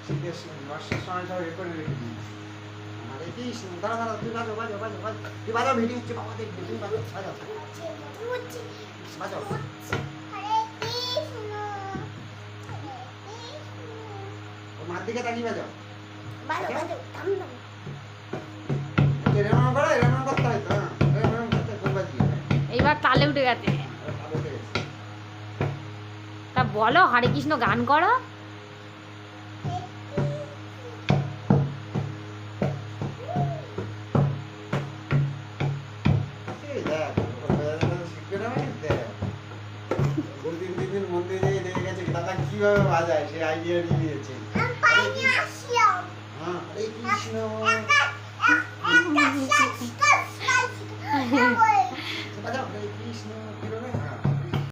শীতের বর্ষার সময় সব এ করে রেখে দিই। আরে কৃষ্ণ, দাঁড়া দাঁড়া, তুই বাজো বাজো বাজো বাজো, তুই বাজাও, ভিডিও হচ্ছে বাবা দেখবে, তুই বাজো বাজাও বাজাও। ও মার দিকে তাকিয়ে বাজাও। এরকম করে, এরকম করতে হয় তো, হ্যাঁ এরকম করতে খুব বাজি। এইবার তালে উঠে গেছে। ভালো হয়ে গেছে। তা বলো হরে কৃষ্ণ গান করো। এই দেখ, শিখবে না মানে দেখ। দুদিন তিন দিন মন্দিরে যেয়ে দেখে গেছে দাদা কিভাবে বাজায়, সে আইডিয়া নিয়ে নিয়েছে। হ্যাঁ, হরে কৃষ্ণ। বাজাও, হরে কৃষ্ণ।